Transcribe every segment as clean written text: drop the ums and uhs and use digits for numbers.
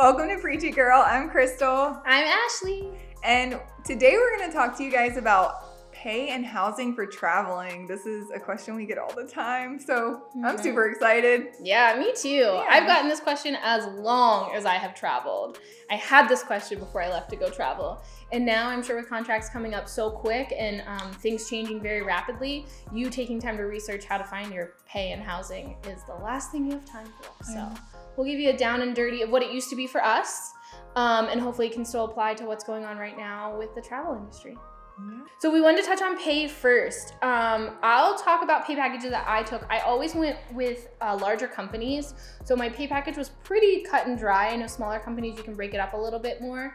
Welcome to Preachy Girl. I'm Crystal. I'm Ashley. And today we're going to talk to you guys about pay and housing for traveling. This is a question we get all the time, so I'm super excited. Yeah, me too. Yeah. I've gotten this question as long as I have traveled. I had this question before I left to go travel. And now I'm sure with contracts coming up so quick and things changing very rapidly, you taking time to research how to find your pay and housing is the last thing you have time for. So we'll give you a down and dirty of what it used to be for us, and hopefully it can still apply to what's going on right now with the travel industry. Yeah. So we wanted to touch on pay first. I'll talk about pay packages that I took. I always went with larger companies. So my pay package was pretty cut and dry. I know smaller companies, you can break it up a little bit more.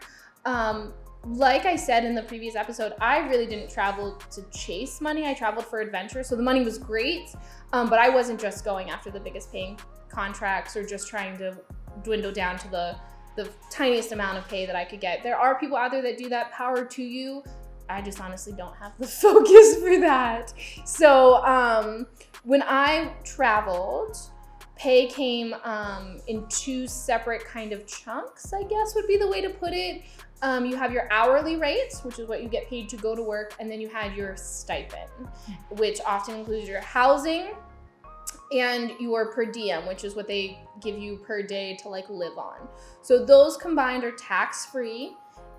Like I said in the previous episode, I really didn't travel to chase money. I traveled for adventure. So the money was great, but I wasn't just going after the biggest paying contracts or just trying to dwindle down to the tiniest amount of pay that I could get. There are people out there that do that. Power to you. I just honestly don't have the focus for that. So when I traveled, pay came in two separate kind of chunks, I guess would be the way to put it. You have your hourly rates, which is what you get paid to go to work, and then you had your stipend, which often includes your housing and your per diem, which is what they give you per day to like live on. So those combined are tax-free.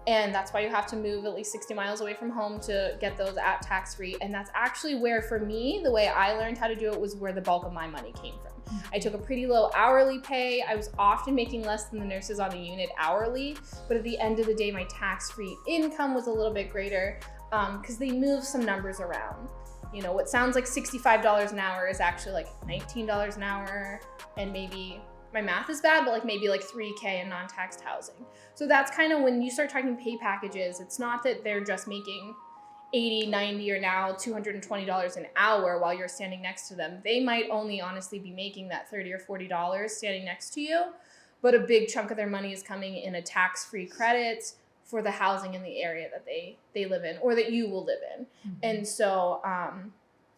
And that's why you have to move at least 60 miles away from home to get those at tax-free. And that's actually where, for me, the way I learned how to do it was where the bulk of my money came from. I took a pretty low hourly pay. I was often making less than the nurses on the unit hourly, but at the end of the day, my tax-free income was a little bit greater because they moved some numbers around. You know, what sounds like $65 an hour is actually like $19 an hour, and maybe my math is bad, but like maybe like $3,000 in non-taxed housing. So that's kind of when you start talking pay packages, it's not that they're just making $80, $90, or now $220 an hour while you're standing next to them. They might only honestly be making that $30 or $40 standing next to you, but a big chunk of their money is coming in a tax-free credit for the housing in the area that they live in or that you will live in. Mm-hmm. And so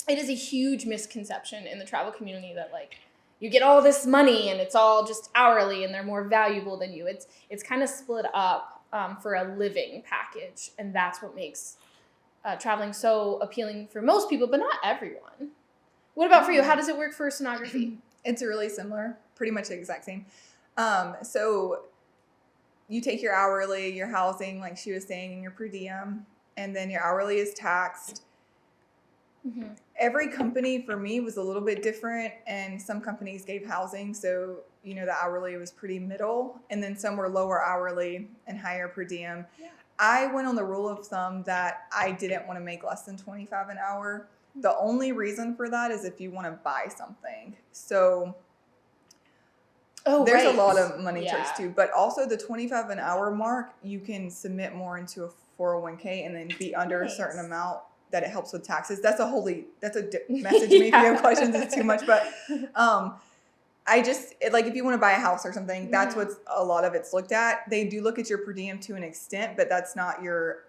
it is a huge misconception in the travel community that like, you get all this money and it's all just hourly and they're more valuable than you. It's kind of split up for a living package. And that's what makes traveling so appealing for most people, but not everyone. What about for you? How does it work for sonography? It's really similar, pretty much the exact same. So you take your hourly, your housing, like she was saying, and your per diem, and then your hourly is taxed. Mm-hmm. Every company for me was a little bit different, and some companies gave housing, so you know the hourly was pretty middle, and then some were lower hourly and higher per diem. Yeah. I went on the rule of thumb that I didn't want to make less than $25 an hour. The only reason for that is if you want to buy something. So there's a lot of money tricks too, but also the $25 an hour mark, you can submit more into a 401k and then be under a certain amount that it helps with taxes. That's a message to me. If you have questions, it's too much. But if you want to buy a house or something, that's what's a lot of it's looked at. They do look at your per diem to an extent, but that's not they're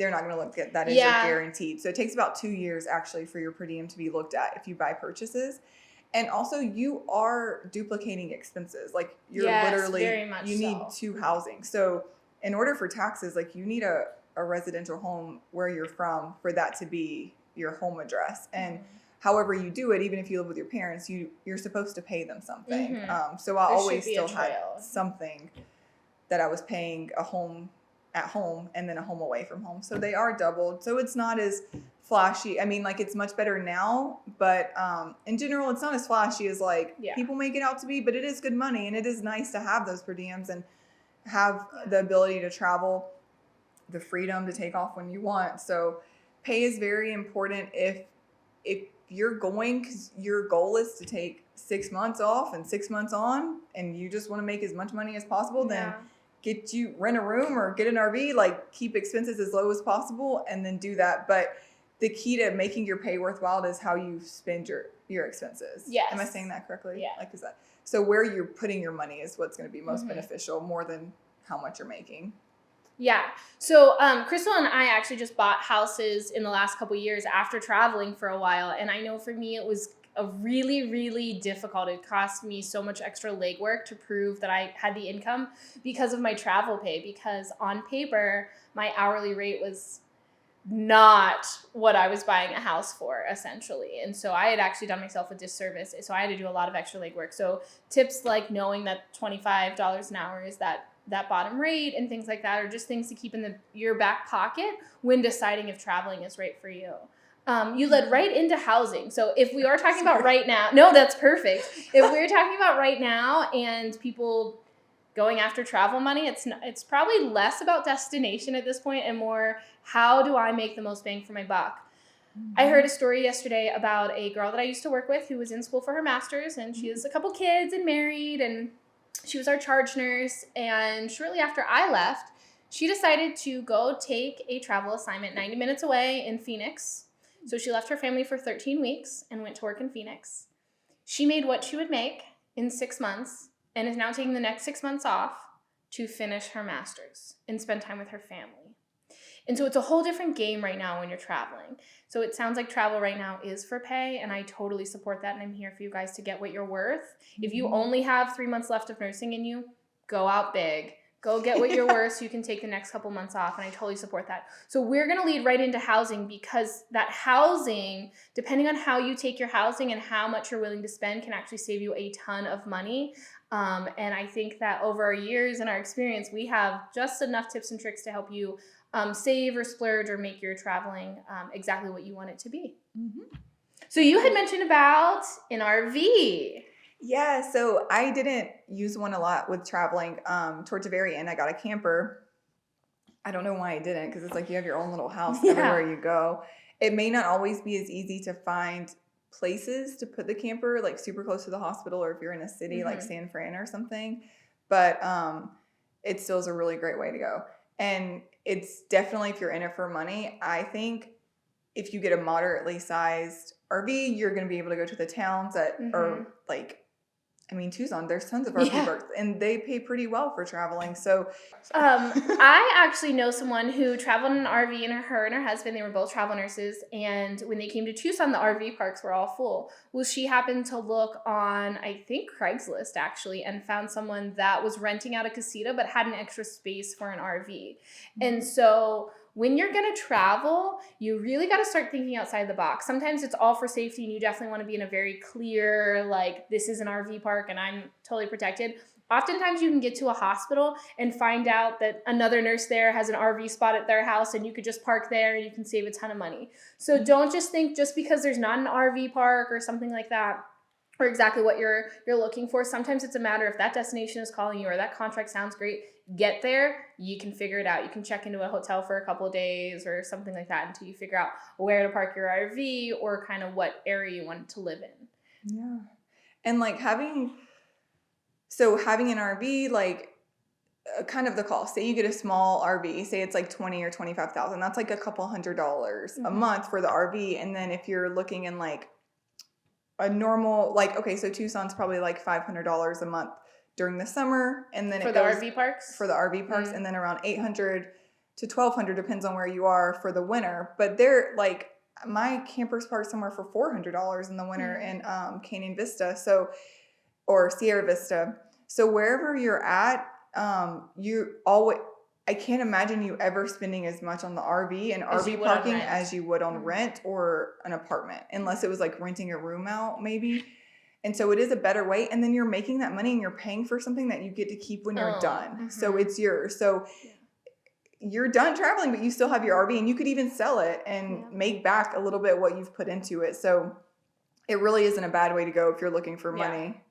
not going to look at that as your guaranteed. So it takes about 2 years actually for your per diem to be looked at if you buy purchases. And also you are duplicating expenses. Like you're you need two housing. So in order for taxes, like you need a residential home where you're from for that to be your home address. And however you do it, even if you live with your parents, you're supposed to pay them something. So I always still had something that I was paying a home at home and then a home away from home. So they are doubled. So it's not as flashy. I mean, like it's much better now, but in general, it's not as flashy as people make it out to be, but it is good money and it is nice to have those per diems and have the ability to travel, the freedom to take off when you want. So pay is very important if you're going, because your goal is to take 6 months off and 6 months on, and you just want to make as much money as possible, then rent a room or get an RV, like keep expenses as low as possible and then do that. But the key to making your pay worthwhile is how you spend your expenses. Yes. Am I saying that correctly? Yeah. So where you're putting your money is what's going to be most beneficial more than how much you're making. Yeah. So Crystal and I actually just bought houses in the last couple of years after traveling for a while. And I know for me, it was a really, really difficult. It cost me so much extra legwork to prove that I had the income because of my travel pay, because on paper, my hourly rate was not what I was buying a house for, essentially. And so I had actually done myself a disservice. So I had to do a lot of extra legwork. So tips like knowing that $25 an hour is that bottom rate and things like that are just things to keep in your back pocket when deciding if traveling is right for you. You led right into housing. So if we are talking about right now, no, that's perfect. If we're talking about right now and people going after travel money, it's probably less about destination at this point and more how do I make the most bang for my buck. I heard a story yesterday about a girl that I used to work with who was in school for her master's, and she has a couple kids and married, and she was our charge nurse. And shortly after I left, she decided to go take a travel assignment 90 minutes away in Phoenix. So she left her family for 13 weeks and went to work in Phoenix. She made what she would make in 6 months and is now taking the next 6 months off to finish her master's and spend time with her family. And so it's a whole different game right now when you're traveling. So it sounds like travel right now is for pay, and I totally support that, and I'm here for you guys to get what you're worth. If you only have 3 months left of nursing in you, go out big. Go get what you're worth so you can take the next couple months off, and I totally support that. So we're going to lead right into housing, because that housing, depending on how you take your housing and how much you're willing to spend, can actually save you a ton of money. And I think that over our years and our experience, we have just enough tips and tricks to help you save or splurge or make your traveling exactly what you want it to be. Mm-hmm. So you had mentioned about an RV. Yeah, so I didn't use one a lot with traveling. Towards the very end, I got a camper. I don't know why I didn't, because it's like you have your own little house everywhere you go. It may not always be as easy to find places to put the camper, like super close to the hospital, or if you're in a city like San Fran or something. But it still is a really great way to go. And it's definitely, if you're in it for money, I think if you get a moderately sized RV, you're going to be able to go to the towns that are like, I mean, Tucson, there's tons of RV parks, and they pay pretty well for traveling. So, I actually know someone who traveled in an RV, and her and her husband, they were both travel nurses. And when they came to Tucson, the RV parks were all full. Well, she happened to look on, I think, Craigslist actually, and found someone that was renting out a casita, but had an extra space for an RV. Mm-hmm. And so when you're going to travel, you really got to start thinking outside the box. Sometimes it's all for safety, and you definitely want to be in a very clear, like, this is an RV park and I'm totally protected. Oftentimes you can get to a hospital and find out that another nurse there has an RV spot at their house, and you could just park there and you can save a ton of money. So don't just think just because there's not an RV park or something like that, or exactly what you're looking for. Sometimes it's a matter if that destination is calling you or that contract sounds great, get there, you can figure it out. You can check into a hotel for a couple of days or something like that until you figure out where to park your RV or kind of what area you want to live in. Yeah. And like having an RV, like kind of the cost. Say you get a small RV, say it's like $20,000 or $25,000. That's like a couple $100 a month for the RV. And then if you're looking in like a normal, like, okay, so Tucson's probably like $500 a month during the summer, and then for the RV parks, and then around $800 to $1,200 depends on where you are for the winter. But they're like, my camper's parked somewhere for $400 in the winter in Canyon Vista, or Sierra Vista. So wherever you're at, I can't imagine you ever spending as much on the RV and RV parking as you would on rent or an apartment, unless it was like renting a room out maybe. And so it is a better way. And then you're making that money and you're paying for something that you get to keep when you're done. Mm-hmm. So it's yours. So you're done traveling, but you still have your RV, and you could even sell it and make back a little bit what you've put into it. So it really isn't a bad way to go if you're looking for money.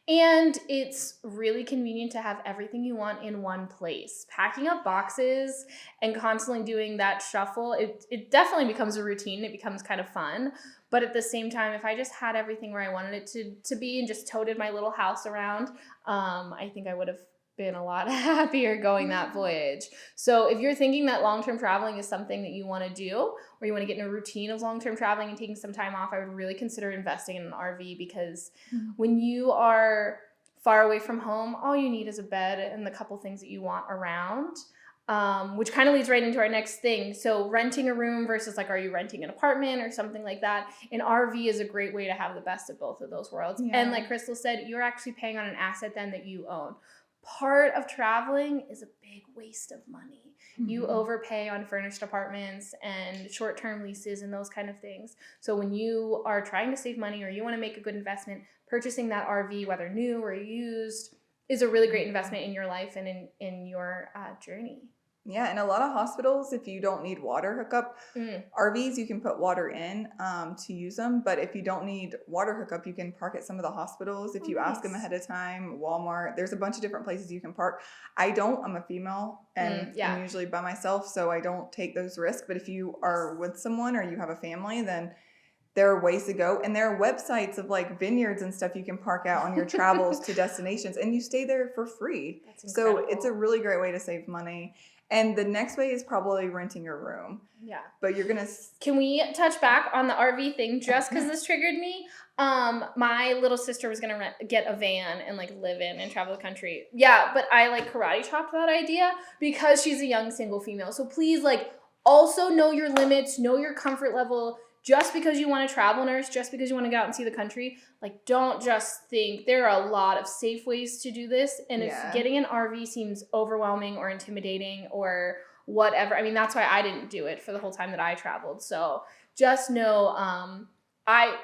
And it's really convenient to have everything you want in one place. Packing up boxes and constantly doing that shuffle, it definitely becomes a routine. It becomes kind of fun. But at the same time, if I just had everything where I wanted it to be and just toted my little house around, I think I would have been a lot happier going that voyage. So if you're thinking that long-term traveling is something that you want to do, or you want to get in a routine of long-term traveling and taking some time off, I would really consider investing in an RV, because when you are far away from home, all you need is a bed and the couple things that you want around. which kind of leads right into our next thing. So renting a room versus like, are you renting an apartment or something like that? An RV is a great way to have the best of both of those worlds. Yeah. And like Crystal said, you're actually paying on an asset then that you own. Part of traveling is a big waste of money. You overpay on furnished apartments and short-term leases and those kind of things. So when you are trying to save money or you want to make a good investment, purchasing that RV, whether new or used, is a really great investment in your life and in your journey. Yeah, and a lot of hospitals, if you don't need water hookup, RVs, you can put water in to use them. But if you don't need water hookup, you can park at some of the hospitals. If you ask them ahead of time, Walmart, there's a bunch of different places you can park. I'm a female and I'm usually by myself, so I don't take those risks. But if you are with someone or you have a family, then there are ways to go. And there are websites of like vineyards and stuff you can park out on your travels to destinations, and you stay there for free. So it's a really great way to save money. And the next way is probably renting a room. Yeah. But you're going to... Can we touch back on the RV thing just because this triggered me? My little sister was going to get a van and like live in and travel the country. Yeah, but I like karate chopped that idea because she's a young single female. So please like also know your limits, know your comfort level. Just because you want to travel nurse, just because you want to get out and see the country, like don't just think. There are a lot of safe ways to do this. And if getting an RV seems overwhelming or intimidating or whatever, I mean, that's why I didn't do it for the whole time that I traveled. So just know I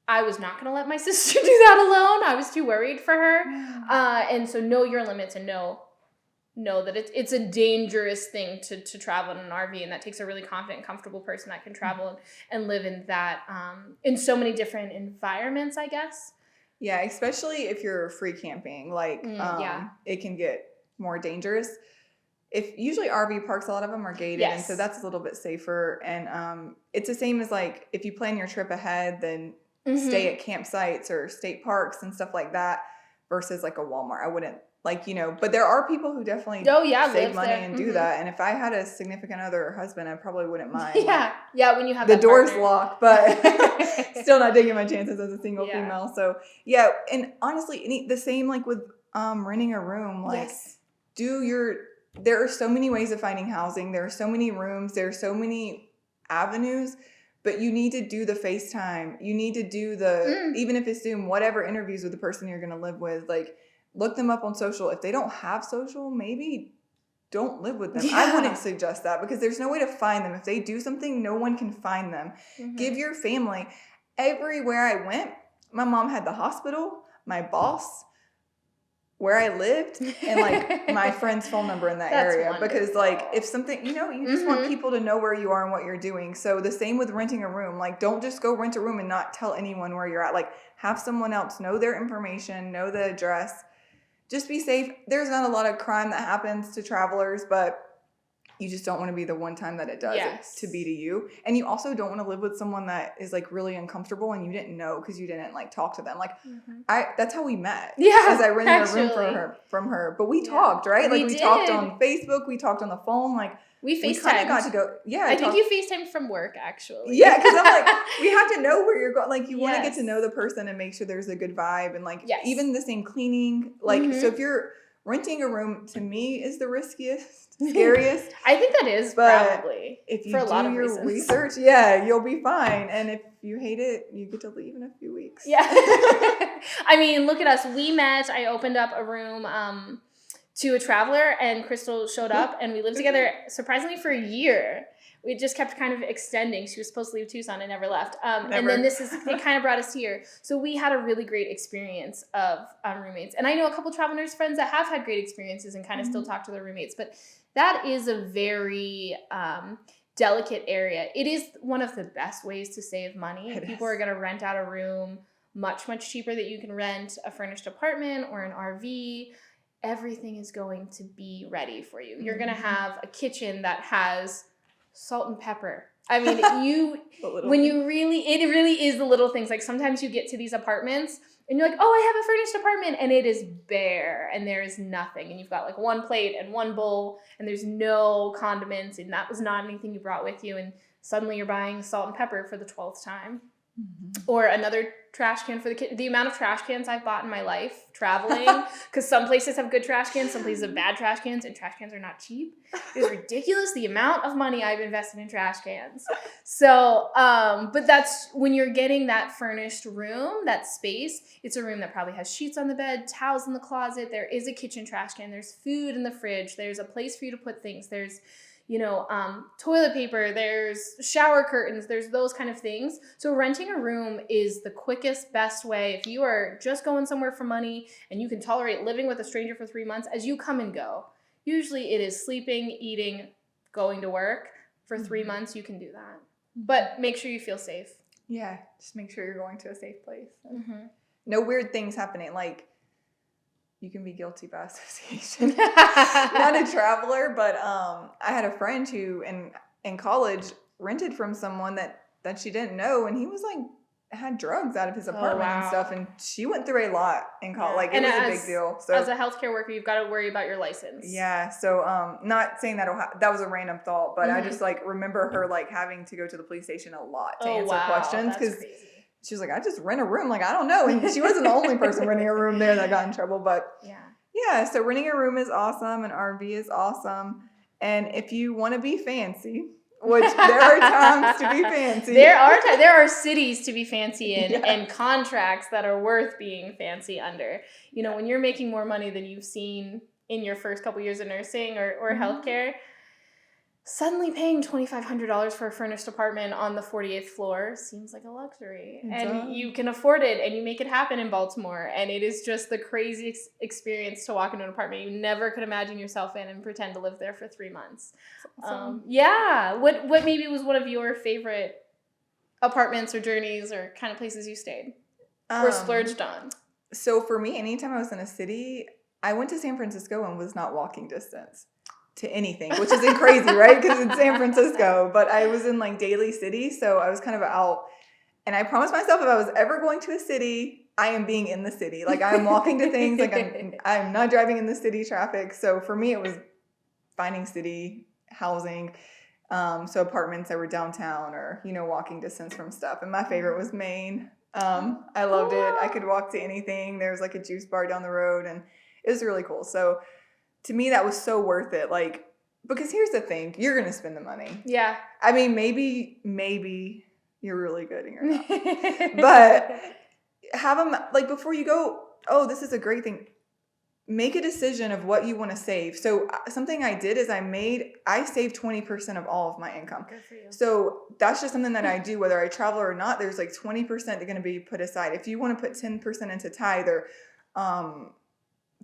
was not going to let my sister do that alone. I was too worried for her. And so know your limits and know that it's a dangerous thing to travel in an RV, and that takes a really confident, comfortable person that can travel and live in that in so many different environments, I guess. Yeah, especially if you're free camping, like it can get more dangerous. Usually RV parks, a lot of them are gated, and so that's a little bit safer. And it's the same as like if you plan your trip ahead, then stay at campsites or state parks and stuff like that versus like a Walmart. I wouldn't. But there are people who definitely save money and do that. And if I had a significant other or husband, I probably wouldn't mind. When you have the door's locked, but still not taking my chances as a single female. So and honestly, the same like with renting a room. Like, there are so many ways of finding housing. There are so many rooms. There are so many avenues. But you need to do the FaceTime. You need to do even if it's Zoom, whatever interviews with the person you're going to live with, like. Look them up on social. If they don't have social, maybe don't live with them. I wouldn't suggest that because there's no way to find them. If they do something, no one can find them. Give your family. Everywhere I went, my mom had the hospital, my boss, where I lived, and like my friend's phone number in that area. Wonderful. Because like if something, you just want people to know where you are and what you're doing. So the same with renting a room. Like don't just go rent a room and not tell anyone where you're at. Like have someone else know their information, know the address. Just be safe. There's not a lot of crime that happens to travelers, but you just don't want to be the one time that it does to be to you. And you also don't want to live with someone that is like really uncomfortable and you didn't know because you didn't like talk to them. Like that's how we met. Yeah. As I rented a room from her. But we talked, right? Like we talked on Facebook, we talked on the phone, like we FaceTimed. We kind of got to go. Yeah. I think you FaceTimed from work, actually. Yeah, because I'm like, we have to know where you're going. Like, you want to get to know the person and make sure there's a good vibe. And, like, even the same cleaning. Like, so if you're renting a room, to me, is the riskiest, scariest. I think that is probably. If you do your research, you'll be fine. And if you hate it, you get to leave in a few weeks. Yeah. I mean, look at us. We met. I opened up a room to a traveler, and Crystal showed up, and we lived together surprisingly for a year. We just kept kind of extending. She was supposed to leave Tucson and never left. And then it kind of brought us here. So we had a really great experience of roommates. And I know a couple travel nurse friends that have had great experiences and kind of still talk to their roommates. But that is a very delicate area. It is one of the best ways to save money. People are going to rent out a room much, much cheaper that you can rent a furnished apartment or an RV. Everything is going to be ready for you. You're going to have a kitchen that has salt and pepper. I mean, it really is the little things. Like sometimes you get to these apartments and you're like, oh, I have a furnished apartment, and it is bare and there is nothing. And you've got like one plate and one bowl and there's no condiments, and that was not anything you brought with you. And suddenly you're buying salt and pepper for the 12th time. Or another trash can for the kid. The amount of trash cans I've bought in my life traveling, because some places have good trash cans, some places have bad trash cans, and trash cans are not cheap. It is ridiculous the amount of money I've invested in trash cans. So, but that's when you're getting that furnished room, that space. It's a room that probably has sheets on the bed, towels in the closet. There is a kitchen trash can. There's food in the fridge. There's a place for you to put things. There's toilet paper, there's shower curtains, there's those kind of things. So renting a room is the quickest, best way. If you are just going somewhere for money and you can tolerate living with a stranger for 3 months, as you come and go, usually it is sleeping, eating, going to work. For 3 months, you can do that. But make sure you feel safe. Yeah, just make sure you're going to a safe place. No weird things happening, like you can be guilty by association. Not a traveler, but I had a friend who in college rented from someone that she didn't know, and he was like had drugs out of his apartment and stuff, and she went through a lot in college. Like it was a big deal. So as a healthcare worker, you've got to worry about your license. Yeah. So not saying that was a random thought, but I just like remember her like having to go to the police station a lot to answer questions because she was like, I just rent a room. Like, I don't know. And she wasn't the only person renting a room there that got in trouble. But yeah, so renting a room is awesome. An RV is awesome. And if you want to be fancy, which there are times to be fancy. There are cities to be fancy in and contracts that are worth being fancy under. You know, when you're making more money than you've seen in your first couple years of nursing or healthcare, suddenly paying $2,500 for a furnished apartment on the 48th floor seems like a luxury. And you can afford it, and you make it happen in Baltimore. And it is just the craziest experience to walk into an apartment you never could imagine yourself in and pretend to live there for 3 months. Awesome. What maybe was one of your favorite apartments or journeys or kind of places you stayed or splurged on? So for me, anytime I was in a city, I went to San Francisco and was not walking distance to anything, which isn't crazy, right? Because it's San Francisco, but I was in like Daly City, so I was kind of out, and I promised myself if I was ever going to a city, I am being in the city. Like I'm walking to things, like I'm not driving in the city traffic. So for me, it was finding city housing, so apartments that were downtown or, walking distance from stuff. And my favorite was Maine. I loved it. I could walk to anything. There was like a juice bar down the road, and it was really cool. So to me, that was so worth it. Like, because here's the thing, you're going to spend the money. Yeah. I mean, maybe you're really good and you're not. But have them, like, before you go, oh, this is a great thing, make a decision of what you want to save. So something I did is I saved 20% of all of my income. Good for you. So that's just something that I do, whether I travel or not. There's like 20% that are going to be put aside. If you want to put 10% into tithe or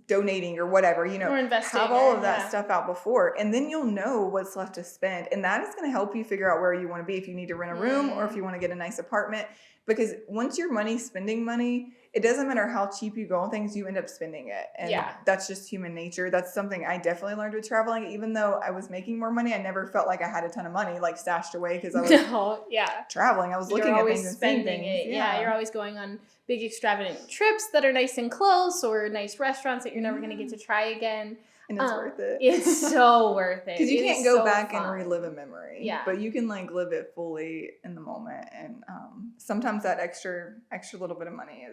donating or whatever, or investing, have all of that stuff out before, and then you'll know what's left to spend, and that is going to help you figure out where you want to be, if you need to rent a room or if you want to get a nice apartment. Because once your money's spending money, it doesn't matter how cheap you go on things, you end up spending it, and that's just human nature. That's something I definitely learned with traveling. Even though I was making more money, I never felt like I had a ton of money like stashed away because I was traveling. I was looking at things and spending it. Yeah, you're always going on big extravagant trips that are nice and close, or nice restaurants that you're never going to get to try again. And it's worth it. It's so worth it. Because you can't go back and relive a memory. Yeah. But you can like live it fully in the moment. And sometimes that extra little bit of money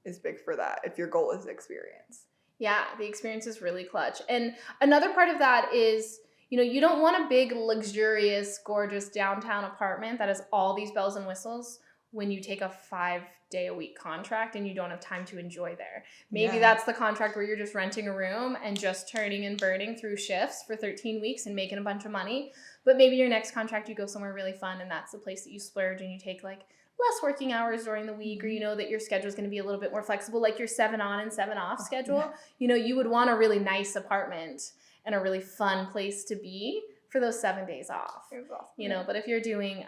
is big for that if your goal is experience. Yeah, the experience is really clutch. And another part of that is, you don't want a big, luxurious, gorgeous downtown apartment that has all these bells and whistles when you take a 5-day-a-week contract and you don't have time to enjoy there. Maybe that's the contract where you're just renting a room and just turning and burning through shifts for 13 weeks and making a bunch of money. But maybe your next contract, you go somewhere really fun, and that's the place that you splurge, and you take like less working hours during the week, or you know that your schedule is going to be a little bit more flexible, like your 7 on and 7 off schedule. You would want a really nice apartment and a really fun place to be for those 7 days off. It was awesome. But if you're doing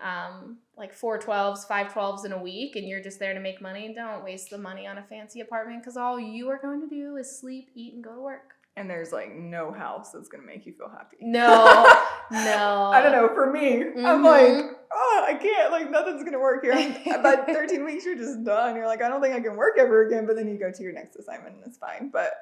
like 4 12s, 5 12s in a week, and you're just there to make money, don't waste the money on a fancy apartment, because all you are going to do is sleep, eat, and go to work. And there's like no house that's going to make you feel happy. No. I don't know. For me, I'm like, I can't, like nothing's going to work here. About 13 weeks, you're just done. You're like, I don't think I can work ever again. But then you go to your next assignment and it's fine. But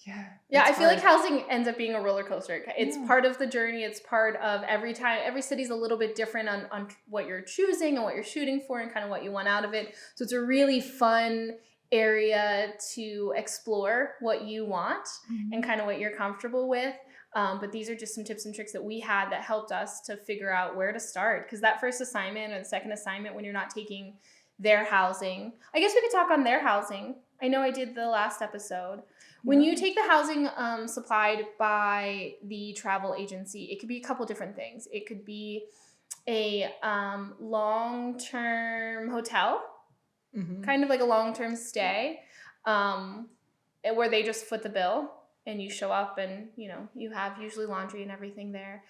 Yeah, I feel like housing ends up being a roller coaster. It's part of the journey. It's part of every city's a little bit different on what you're choosing and what you're shooting for and kind of what you want out of it. So it's a really fun area to explore what you want and kind of what you're comfortable with. But these are just some tips and tricks that we had that helped us to figure out where to start. Because that first assignment or the second assignment, when you're not taking their housing, I guess we could talk on their housing. I know I did the last episode. When you take the housing supplied by the travel agency, it could be a couple different things. It could be a long-term hotel, kind of like a long-term stay, where they just foot the bill and you show up and, you have usually laundry and everything there.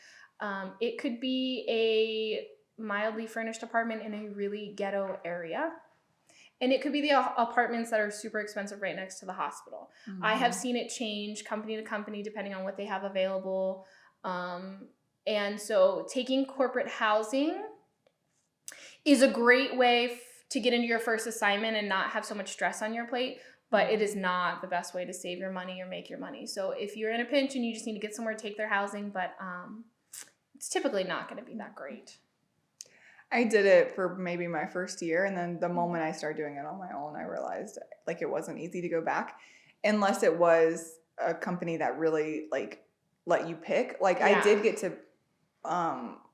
It could be a mildly furnished apartment in a really ghetto area. And it could be the apartments that are super expensive right next to the hospital. I have seen it change company to company depending on what they have available. And so taking corporate housing is a great way to get into your first assignment and not have so much stress on your plate. But it is not the best way to save your money or make your money. So if you're in a pinch and you just need to get somewhere to take their housing, but it's typically not going to be that great. I did it for maybe my first year, and then the moment I started doing it on my own, I realized like it wasn't easy to go back unless it was a company that really like let you pick. Like I did get to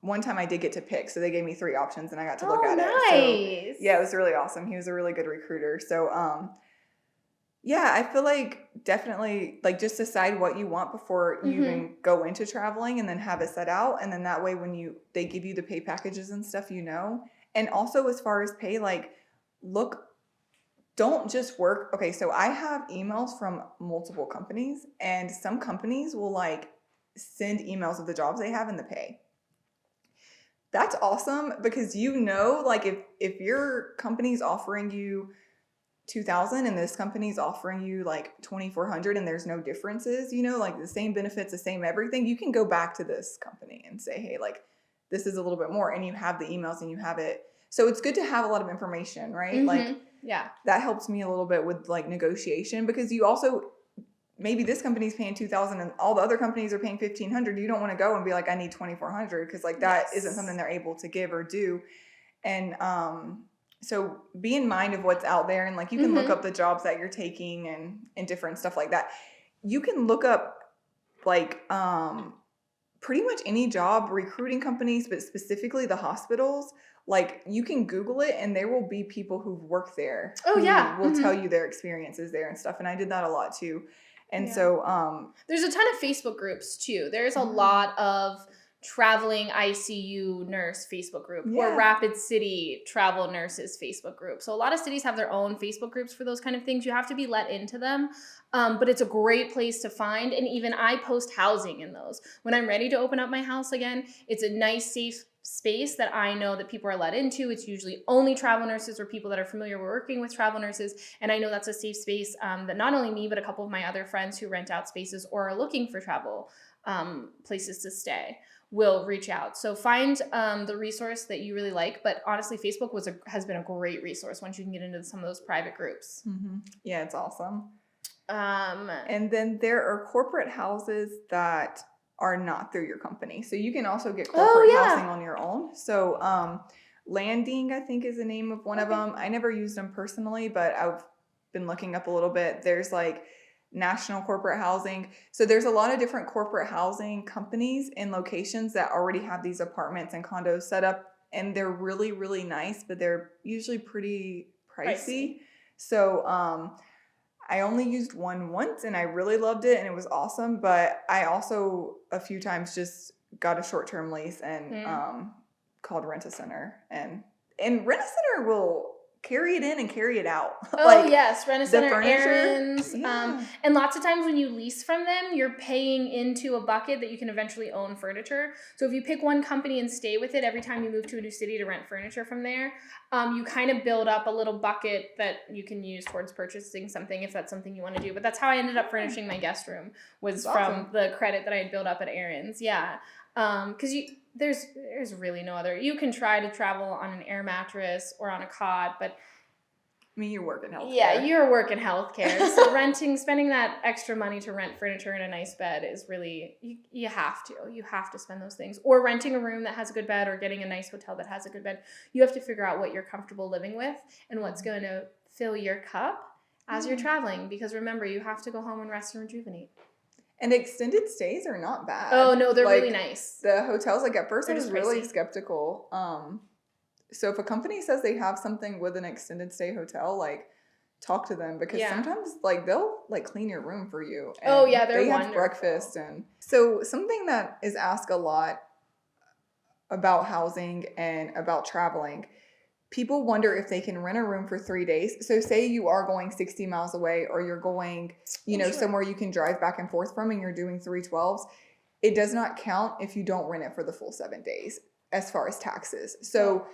one time I did get to pick, so they gave me 3 options and I got to look at it. So yeah, it was really awesome. He was a really good recruiter. So yeah, I feel like definitely like just decide what you want before you even go into traveling, and then have it set out. And then that way when they give you the pay packages and stuff, and also as far as pay, like don't just work. Okay, so I have emails from multiple companies, and some companies will like send emails of the jobs they have and the pay. That's awesome because like if your company's offering you $2,000 and this company's offering you like $2,400 and there's no differences, like the same benefits, the same everything, you can go back to this company and say, hey, like this is a little bit more, and you have the emails and you have it. So it's good to have a lot of information, right? Like that helps me a little bit with like negotiation, because you also, maybe this company's paying $2,000 and all the other companies are paying $1,500. You don't want to go and be like, I need $2,400, because like that isn't something they're able to give or do. And so be in mind of what's out there, and like you can look up the jobs that you're taking and different stuff like that. You can look up like pretty much any job, recruiting companies, but specifically the hospitals. Like you can Google it and there will be people who've worked there. Who will tell you their experiences there and stuff. And I did that a lot too. And so there's a ton of Facebook groups too. There's a lot of traveling ICU nurse Facebook group or Rapid City travel nurses Facebook group. So a lot of cities have their own Facebook groups for those kind of things. You have to be let into them. But it's a great place to find. And even I post housing in those. When I'm ready to open up my house again, it's a nice, safe space that I know that people are let into. It's usually only travel nurses or people that are familiar with working with travel nurses. And I know that's a safe space that not only me, but a couple of my other friends who rent out spaces or are looking for travel places to stay will reach out. So find the resource that you really like. But honestly, Facebook has been a great resource once you can get into some of those private groups. Yeah, it's awesome. And then there are corporate houses that are not through your company. So you can also get corporate housing on your own. So Landing, I think, is the name of one of them. I never used them personally, but I've been looking up a little bit. There's like National Corporate Housing. So there's a lot of different corporate housing companies in locations that already have these apartments and condos set up, and they're really, really nice, but they're usually pretty pricey. So I only used one once and I really loved it and it was awesome, but I also a few times just got a short-term lease and called Rent-A-Center, and Rent-A-Center will carry it in and carry it out. Yes, Rent-A-Center, errands. And lots of times when you lease from them, you're paying into a bucket that you can eventually own furniture. So if you pick one company and stay with it every time you move to a new city to rent furniture from there, you kind of build up a little bucket that you can use towards purchasing something if that's something you want to do. But that's how I ended up furnishing my guest room, was from the credit that I had built up at Aaron's. Yeah. Because there's really no other. You can try to travel on an air mattress or on a cot, but I mean, you work in healthcare. Yeah, you're working healthcare. So spending that extra money to rent furniture and a nice bed is really, you have to. You have to spend those things. Or renting a room that has a good bed or getting a nice hotel that has a good bed. You have to figure out what you're comfortable living with and what's going to fill your cup as you're traveling. Because remember, you have to go home and rest and rejuvenate. And extended stays are not bad. Oh, no, they're really nice. The hotels, like at first They're I was really skeptical. So if a company says they have something with an extended stay hotel, like talk to them because sometimes like they'll like clean your room for you. And they have breakfast. And so something that is asked a lot about housing and about traveling, people wonder if they can rent a room for 3 days. So say you are going 60 miles away or you're going, somewhere you can drive back and forth from and you're doing 312s. It does not count if you don't rent it for the full 7 days as far as taxes. So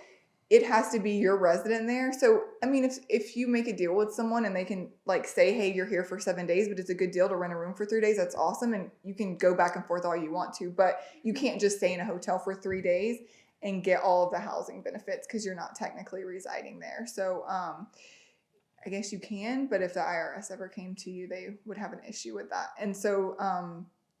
it has to be your resident there. So, I mean, if you make a deal with someone and they can like say, hey, you're here for 7 days, but it's a good deal to rent a room for 3 days, that's awesome. And you can go back and forth all you want to, but you can't just stay in a hotel for 3 days and get all of the housing benefits because you're not technically residing there. So, I guess you can, but if the IRS ever came to you, they would have an issue with that. And so,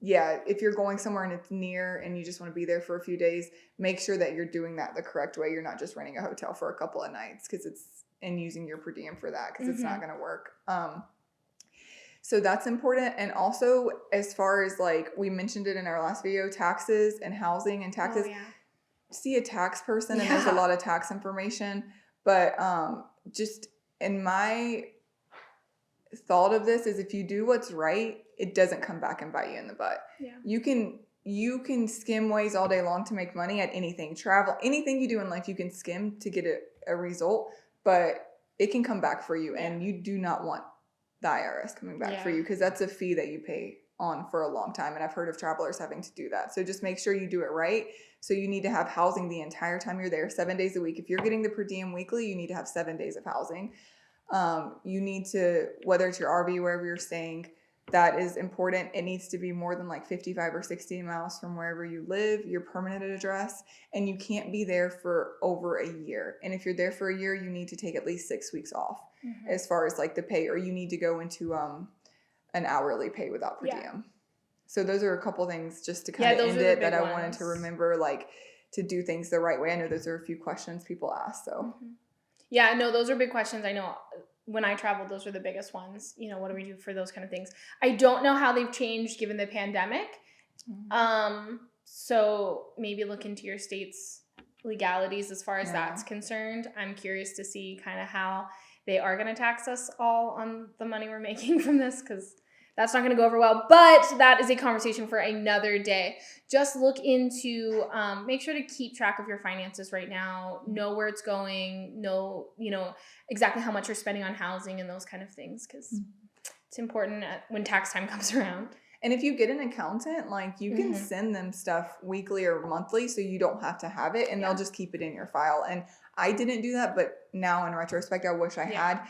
if you're going somewhere and it's near and you just want to be there for a few days, make sure that you're doing that the correct way. You're not just renting a hotel for a couple of nights and using your per diem for that because it's not going to work. So that's important. And also, as far as like we mentioned it in our last video, taxes and housing and taxes, see a tax person and there's a lot of tax information. But just in my thought of this is if you do what's right, it doesn't come back and bite you in the butt. Yeah. You can skim ways all day long to make money at anything. Travel, anything you do in life, you can skim to get a result, but it can come back for you. And you do not want the IRS coming back for you because that's a fee that you pay on for a long time. And I've heard of travelers having to do that. So just make sure you do it right. So you need to have housing the entire time you're there, 7 days a week. If you're getting the per diem weekly, you need to have 7 days of housing. You need to, whether it's your RV, wherever you're staying, that is important. It needs to be more than like 55 or 60 miles from wherever you live, your permanent address, and you can't be there for over a year. And if you're there for a year, you need to take at least 6 weeks off as far as like the pay, or you need to go into an hourly pay without per diem. So those are a couple things just to kind of end it that I wanted to remember, like to do things the right way. I know those are a few questions people ask. So yeah, no, those are big questions. I know when I traveled, those are the biggest ones. What do we do for those kind of things? I don't know how they've changed given the pandemic. So maybe look into your state's legalities as far as that's concerned. I'm curious to see kind of how they are going to tax us all on the money we're making from this, because that's not going to go over well. But that is a conversation for another day. Just look into, make sure to keep track of your finances right now. Know where it's going. Know, exactly how much you're spending on housing and those kind of things, because it's important when tax time comes around. And if you get an accountant, like you can send them stuff weekly or monthly so you don't have to have it, and they'll just keep it in your file. And I didn't do that, but now in retrospect, I wish I had.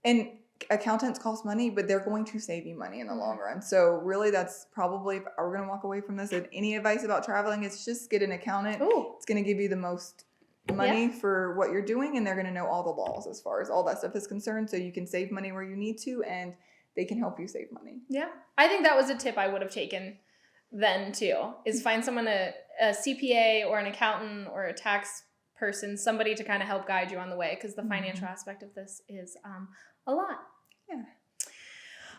And accountants cost money, but they're going to save you money in the long run. So really that's probably, if we're going to walk away from this with any advice about traveling, it's just get an accountant. It's going to give you the most money for what you're doing, and they're going to know all the laws as far as all that stuff is concerned, so you can save money where you need to, and they can help you save money. Yeah. I think that was a tip I would have taken then too, is find someone, a CPA or an accountant or a tax person, somebody to kind of help guide you on the way, because the financial aspect of this is a lot. Yeah.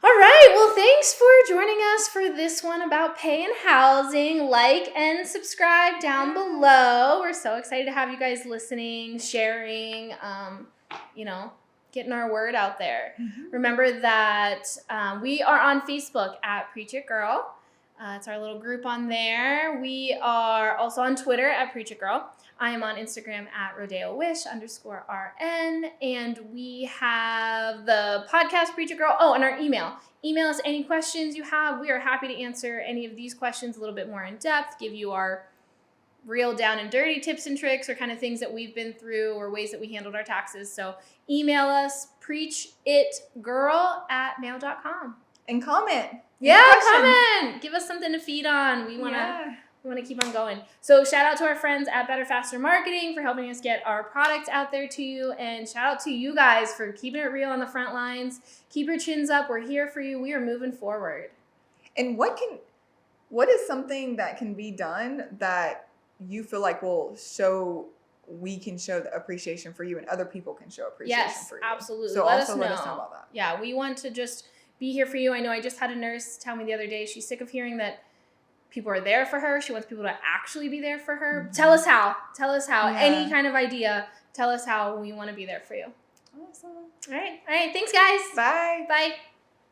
All right. Well, thanks for joining us for this one about pay and housing. Like and subscribe down below. We're so excited to have you guys listening, sharing, getting our word out there. Remember that we are on Facebook at Preach It Girl. It's our little group on there. We are also on Twitter at Preach It Girl. I am on Instagram at RodeoWish_RN. And we have the podcast Preach It Girl. Oh, and our email. Email us any questions you have. We are happy to answer any of these questions a little bit more in depth, give you our real down and dirty tips and tricks, or kind of things that we've been through, or ways that we handled our taxes. So email us, preachitgirl@mail.com. And comment. Yeah, comment. Give us something to feed on. We want to We want to keep on going. So shout out to our friends at Better Faster Marketing for helping us get our product out there to you. And shout out to you guys for keeping it real on the front lines. Keep your chins up. We're here for you. We are moving forward. And what is something that can be done that you feel like we can show the appreciation for you and other people can show appreciation for you? Yes, absolutely. So let us know about that. Yeah, we want to just be here for you. I know I just had a nurse tell me the other day she's sick of hearing that people are there for her. She wants people to actually be there for her. Mm-hmm. Tell us how. Yeah. Any kind of idea. Tell us how. We want to be there for you. Awesome. All right. Thanks, guys. Bye. Bye.